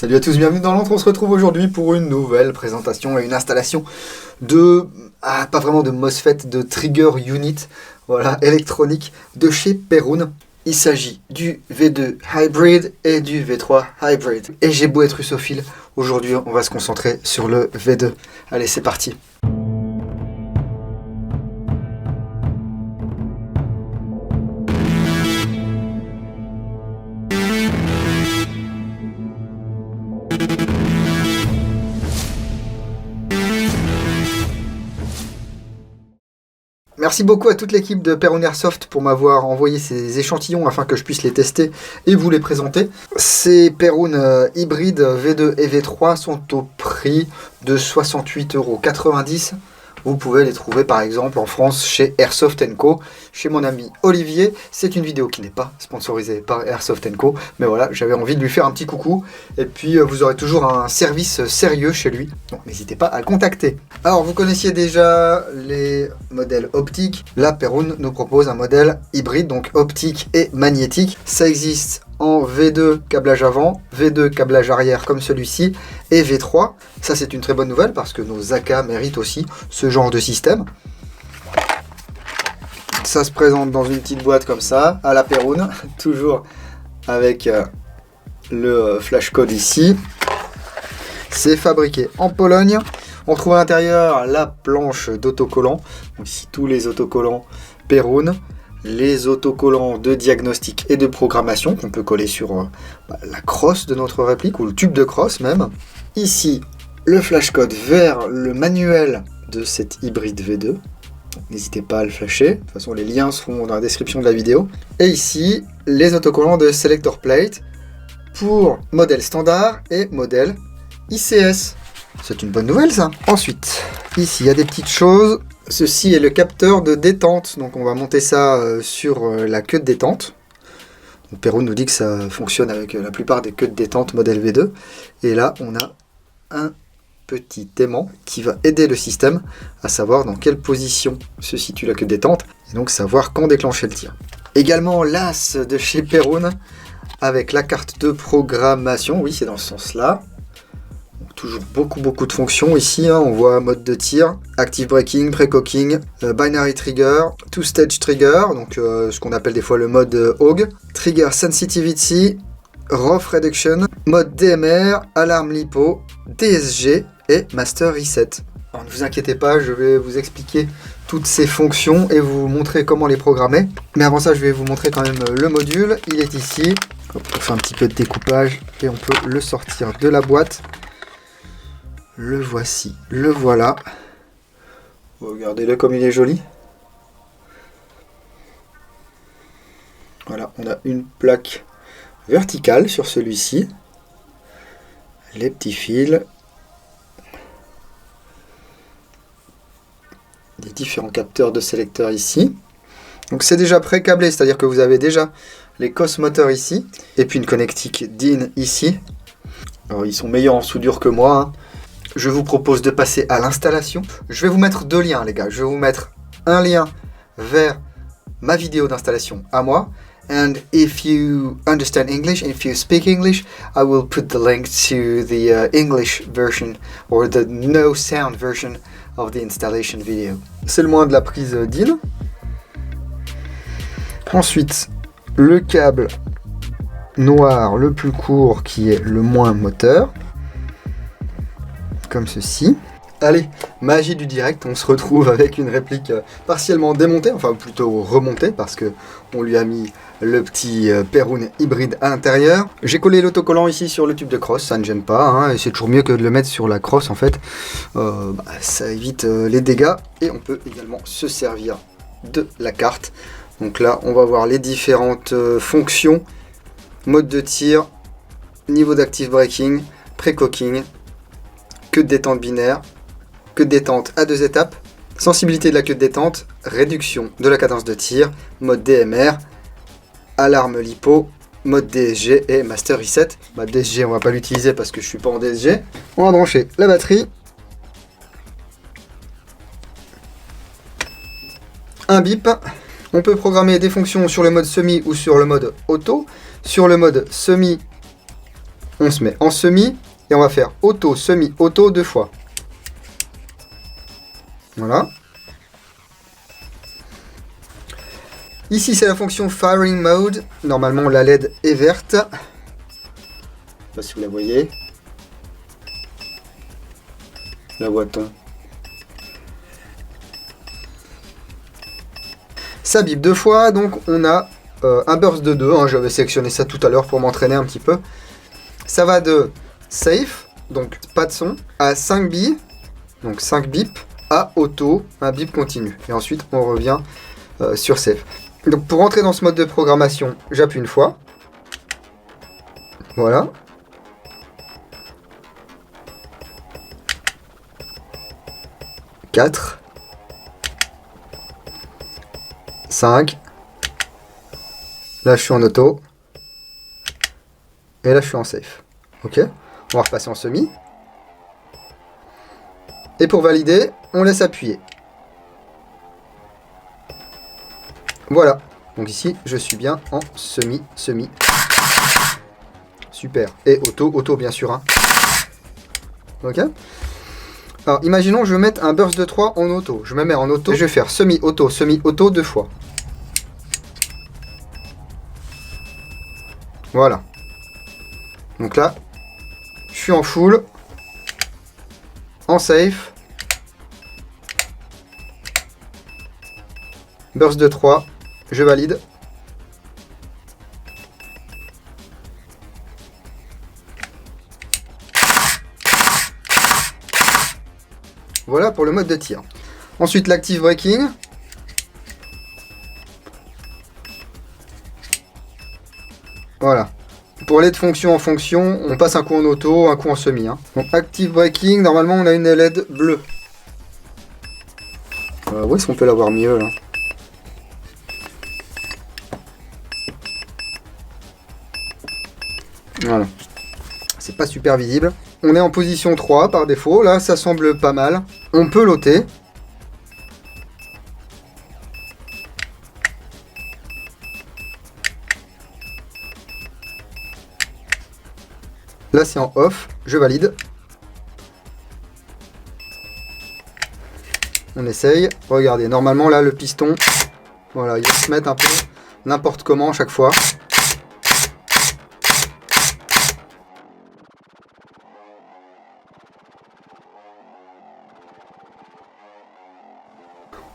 Salut à tous, bienvenue dans l'Entre. On se retrouve aujourd'hui pour une nouvelle présentation et une installation de, pas vraiment de MOSFET, de Trigger Unit, voilà, électronique de chez Perun. Il s'agit du V2 Hybrid et du V3 Hybrid. Et j'ai beau être russophile, aujourd'hui on va se concentrer sur le V2. Allez, c'est parti. Merci beaucoup à toute l'équipe de Perun Airsoft pour m'avoir envoyé ces échantillons afin que je puisse les tester et vous les présenter. Ces Perun hybrides V2 et V3 sont au prix de 68,90 €. Vous pouvez les trouver par exemple en France chez Airsoft & Co, chez mon ami Olivier. C'est une vidéo qui n'est pas sponsorisée par Airsoft & Co, mais voilà, j'avais envie de lui faire un petit coucou. Et puis vous aurez toujours un service sérieux chez lui, donc n'hésitez pas à le contacter. Alors vous connaissiez déjà les modèles optiques. Là, Perun nous propose un modèle hybride, donc optique et magnétique. Ça existe en V2 câblage avant, V2 câblage arrière comme celui-ci, et V3. Ça c'est une très bonne nouvelle parce que nos AK méritent aussi ce genre de système. Ça se présente dans une petite boîte comme ça, à la Perun, toujours avec le flash code ici. C'est fabriqué en Pologne. On trouve à l'intérieur la planche d'autocollants, ici tous les autocollants Perun. Les autocollants de diagnostic et de programmation qu'on peut coller sur la crosse de notre réplique ou le tube de crosse même. Ici, le flashcode vers le manuel de cette hybride V2. N'hésitez pas à le flasher, de toute façon les liens seront dans la description de la vidéo. Et ici, les autocollants de Selector Plate pour modèle standard et modèle ICS. C'est une bonne nouvelle ça. Ensuite, ici il y a des petites choses. Ceci est le capteur de détente, donc on va monter ça sur la queue de détente. Perun nous dit que ça fonctionne avec la plupart des queues de détente modèle V2. Et là, on a un petit aimant qui va aider le système à savoir dans quelle position se situe la queue de détente et donc savoir quand déclencher le tir. Également l'as de chez Perun avec la carte de programmation, oui c'est dans ce sens-là. Toujours beaucoup de fonctions ici, hein. On voit mode de tir, active braking, pre-cocking, binary trigger, two-stage trigger, donc ce qu'on appelle des fois le mode AUG, trigger sensitivity, rough reduction, mode DMR, alarme LiPo, DSG et master reset. Alors, ne vous inquiétez pas, je vais vous expliquer toutes ces fonctions et vous montrer comment les programmer. Mais avant ça, je vais vous montrer quand même le module. Il est ici. On fait un petit peu de découpage et on peut le sortir de la boîte. Le voici, le voilà. Regardez-le comme il est joli. Voilà, on a une plaque verticale sur celui-ci. Les petits fils. Les différents capteurs de sélecteurs ici. Donc c'est déjà pré-câblé, c'est-à-dire que vous avez déjà les COS moteurs ici. Et puis une connectique DIN ici. Alors ils sont meilleurs en soudure que moi, hein. Je vous propose de passer à l'installation. Je vais vous mettre deux liens les gars. Je vais vous mettre un lien vers ma vidéo d'installation à moi. And if you understand English, if you speak English, I will put the link to the English version or the no sound version of the installation video. C'est le moins de la prise DIN. Ensuite, le câble noir le plus court qui est le moins moteur. Comme ceci. Allez, magie du direct, on se retrouve avec une réplique partiellement démontée, enfin plutôt remontée parce que on lui a mis le petit Perun hybride à l'intérieur. J'ai collé l'autocollant ici sur le tube de crosse, ça ne gêne pas, hein, et c'est toujours mieux que de le mettre sur la crosse en fait. Ça évite les dégâts et on peut également se servir de la carte. Donc là, on va voir les différentes fonctions, mode de tir, niveau d'active braking, pre-cocking, queue de détente binaire, queue de détente à 2 étapes, sensibilité de la queue de détente, réduction de la cadence de tir, mode DMR, alarme LiPo, mode DSG et master reset. DSG on va pas l'utiliser parce que je suis pas en DSG. On va brancher la batterie, un bip. On peut programmer des fonctions sur le mode semi ou sur le mode auto. Sur le mode semi, On se met en semi et on va faire auto, semi, auto 2 fois. Voilà. Ici, c'est la fonction Firing Mode. Normalement, la LED est verte. Je ne sais pas si vous la voyez. La voit-on? Ça bip 2 fois, donc on a un burst de 2. Hein, j'avais sélectionné ça tout à l'heure pour m'entraîner un petit peu. Ça va de safe, donc pas de son, à 5 billes, donc 5 bips, à auto, un bip continu. Et ensuite, on revient sur safe. Donc pour entrer dans ce mode de programmation, j'appuie une fois. Voilà. « 4 » 5. Là, je suis en auto. Et là, je suis en safe. Ok. On va repasser en semi. Et pour valider, on laisse appuyer. Voilà. Donc ici, je suis bien en semi, semi. Super. Et auto, auto bien sûr. Hein. Ok. Alors, imaginons, je veux mettre un burst de 3 en auto. Je me mets en auto et je vais faire semi-auto 2 fois. Voilà. Donc là, je suis en full, en safe. Burst de 3, je valide. Voilà pour le mode de tir. Ensuite, l'active braking. Voilà. Pour aller de fonction en fonction, on passe un coup en auto, un coup en semi. Hein. Donc, active braking, normalement, on a une LED bleue. Où est-ce qu'on peut la voir mieux là? Voilà. C'est pas super visible. On est en position 3 par défaut. Là, ça semble pas mal. On peut l'ôter. Là, c'est en off. Je valide. On essaye. Regardez, normalement, là, le piston, voilà, il va se mettre un peu n'importe comment à chaque fois.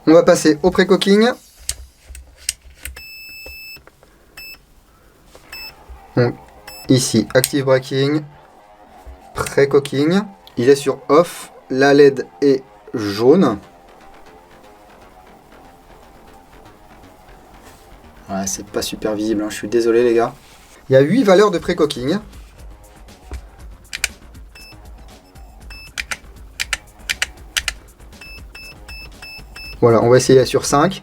On va passer au pré-cocking. Donc, ici, active braking, pré-cocking. Il est sur off. La LED est jaune. Ouais, c'est pas super visible, hein. Je suis désolé les gars. Il y a 8 valeurs de pré-cocking. Voilà, on va essayer sur 5.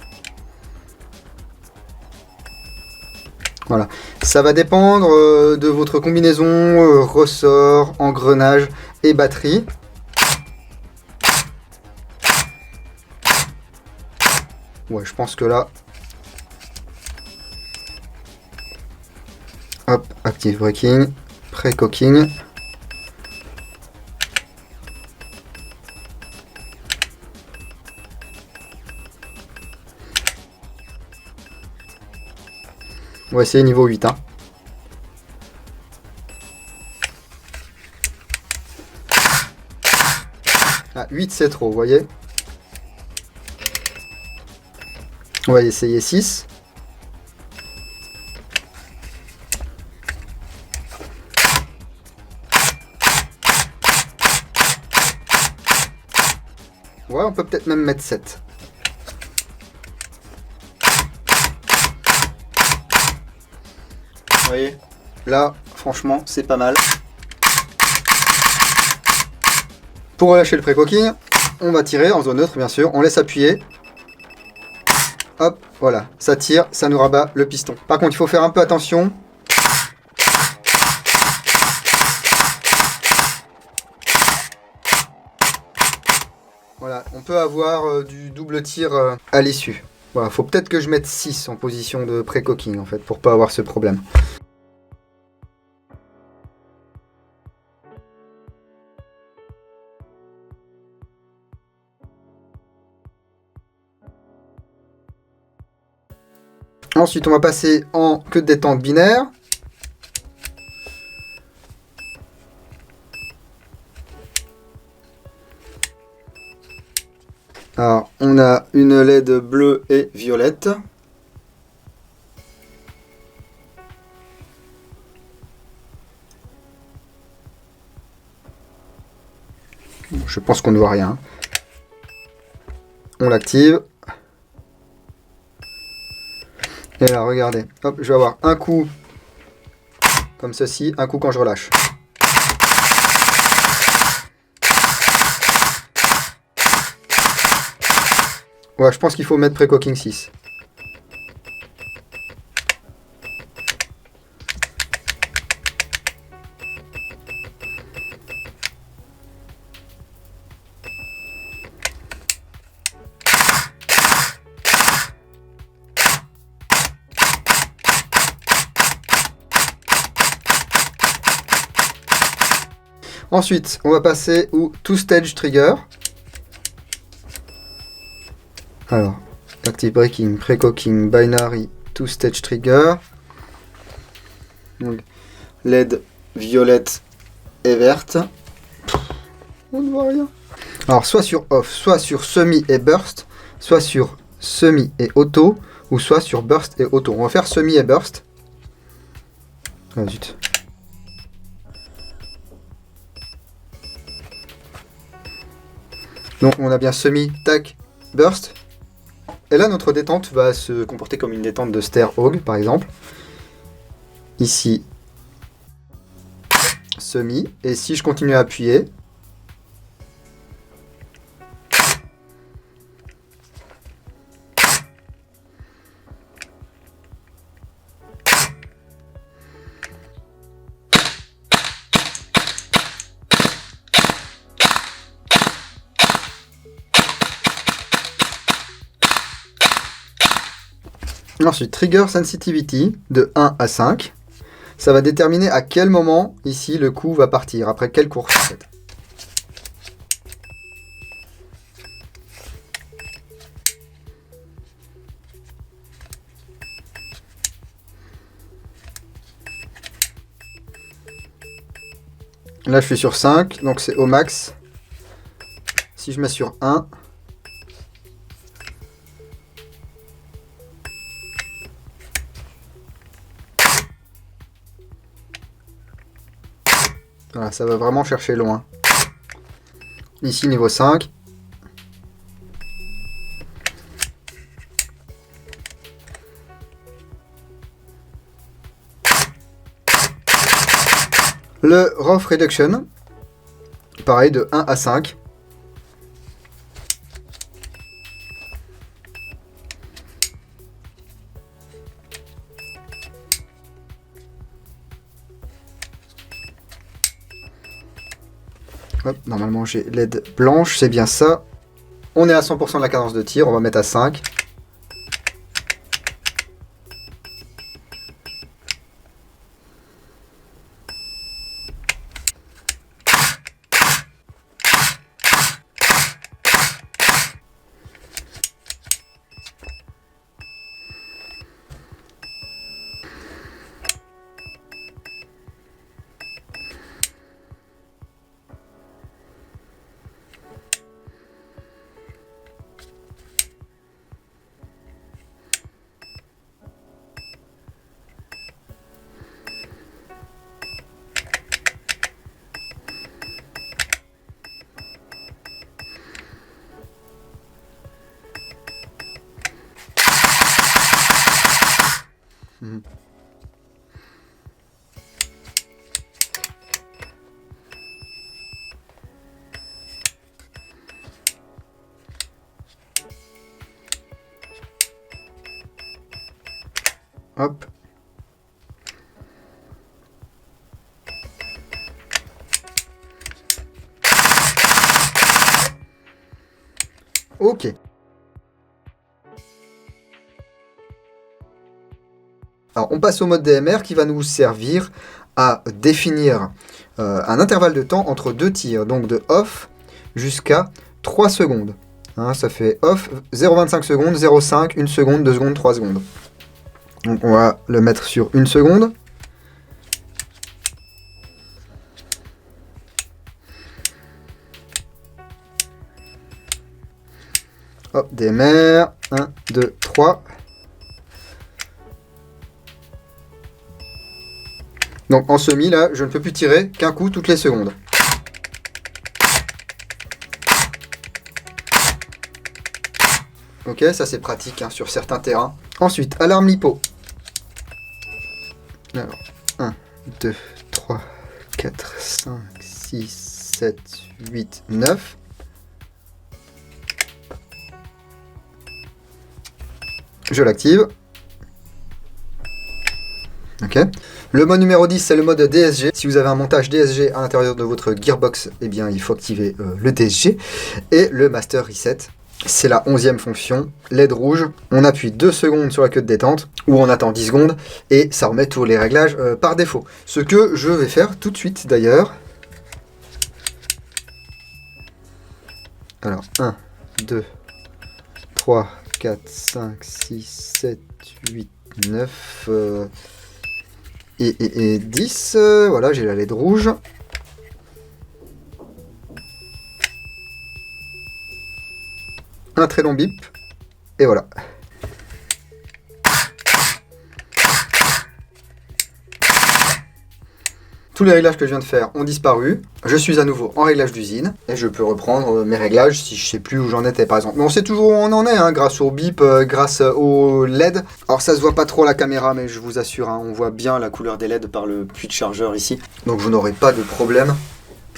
Voilà. Ça va dépendre de votre combinaison, ressort, engrenage et batterie. Ouais, je pense que là... Hop, active braking, pré-cocking. On va essayer niveau 8. Hein. Ah, 8 c'est trop, vous voyez. On va essayer 6. Ouais, on peut peut-être même mettre 7. Vous voyez, là, franchement, c'est pas mal. Pour relâcher le pré-cocking, on va tirer en zone neutre, bien sûr. On laisse appuyer. Hop, voilà. Ça tire, ça nous rabat le piston. Par contre, il faut faire un peu attention. Voilà, on peut avoir du double tir à l'issue. Voilà, faut peut-être que je mette 6 en position de pré-cocking, en fait, pour pas avoir ce problème. Ensuite, on va passer en queue de détente binaire. Alors, on a une LED bleue et violette. Je pense qu'on ne voit rien. On l'active. Et là, regardez. Hop, je vais avoir un coup comme ceci, un coup quand je relâche. Ouais, je pense qu'il faut mettre Precocking 6. Ensuite, on va passer au two-stage trigger. Alors, active braking, precocking, binary, two-stage trigger. Donc, LED violette et verte. On ne voit rien. Alors, soit sur off, soit sur semi et burst, soit sur semi et auto, ou soit sur burst et auto. On va faire semi et burst. Ah zut. Donc on a bien semi, tac, burst. Et là notre détente va se comporter comme une détente de Stair Hog par exemple. Ici, semi. Et si je continue à appuyer, ensuite, trigger sensitivity de 1 à 5. Ça va déterminer à quel moment, ici, le coup va partir. Après quelle course, en fait. Là, je suis sur 5, donc c'est au max. Si je mets sur 1... Voilà, ça va vraiment chercher loin. Ici, niveau 5. Le rough reduction, pareil, de 1 à 5. Hop, normalement j'ai LED blanche, c'est bien ça. On est à 100% de la cadence de tir, on va mettre à 5. Hop. Ok. Alors on passe au mode DMR qui va nous servir à définir un intervalle de temps entre deux tirs, donc de off jusqu'à 3 secondes. Hein, ça fait off 0,25 secondes, 0,5, 1 seconde, 2 secondes, 3 secondes. Donc on va le mettre sur 1 seconde. Hop, démarre. 1, 2, 3. Donc en semi, là, je ne peux plus tirer qu'un coup toutes les secondes. Ok, ça c'est pratique hein, sur certains terrains. Ensuite, alarme lipo. Alors, 1, 2, 3, 4, 5, 6, 7, 8, 9. Je l'active. Ok. Le mode numéro 10, c'est le mode DSG. Si vous avez un montage DSG à l'intérieur de votre gearbox, eh bien, il faut activer le DSG. Et le Master Reset, c'est la 11e fonction, LED rouge. On appuie 2 secondes sur la queue de détente, ou on attend 10 secondes, et ça remet tous les réglages par défaut. Ce que je vais faire tout de suite d'ailleurs. Alors, 1, 2, 3, 4, 5, 6, 7, 8, 9... Et 10, voilà, j'ai la LED rouge. Un très long bip, et voilà. Tous les réglages que je viens de faire ont disparu. Je suis à nouveau en réglage d'usine et je peux reprendre mes réglages si je sais plus où j'en étais par exemple. Mais on sait toujours où on en est hein, grâce au bip, grâce au LED. Alors ça se voit pas trop à la caméra mais je vous assure, hein, on voit bien la couleur des LED par le puits de chargeur ici. Donc vous n'aurez pas de problème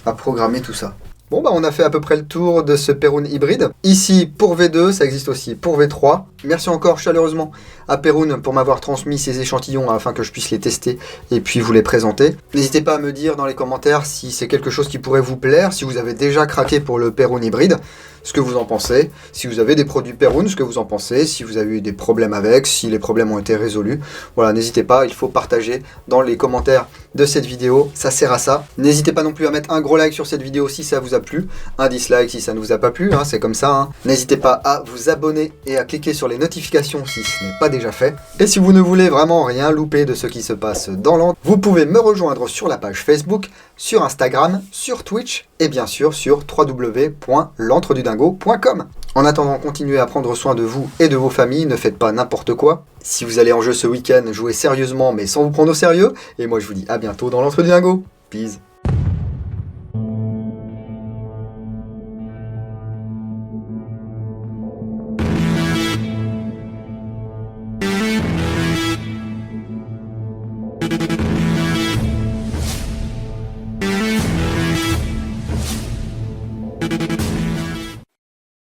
à programmer tout ça. Bon bah on a fait à peu près le tour de ce Perun hybride. Ici pour V2, ça existe aussi pour V3. Merci encore chaleureusement à Perun pour m'avoir transmis ces échantillons afin que je puisse les tester et puis vous les présenter. N'hésitez pas à me dire dans les commentaires si c'est quelque chose qui pourrait vous plaire, si vous avez déjà craqué pour le Perun hybride, ce que vous en pensez, si vous avez des produits Perun, ce que vous en pensez, si vous avez eu des problèmes avec, si les problèmes ont été résolus. Voilà, n'hésitez pas, il faut partager dans les commentaires de cette vidéo, ça sert à ça. N'hésitez pas non plus à mettre un gros like sur cette vidéo si ça vous a plu, un dislike si ça ne vous a pas plu, hein, c'est comme ça. Hein. N'hésitez pas à vous abonner et à cliquer sur les notifications si ce n'est pas déjà fait. Et si vous ne voulez vraiment rien louper de ce qui se passe dans l'an, vous pouvez me rejoindre sur la page Facebook, sur Instagram, sur Twitch et bien sûr sur www.l'entredudingo.com. En attendant, continuez à prendre soin de vous et de vos familles, ne faites pas n'importe quoi. Si vous allez en jeu ce week-end, jouez sérieusement mais sans vous prendre au sérieux. Et moi je vous dis à bientôt dans l'Entre du Dingo. Peace.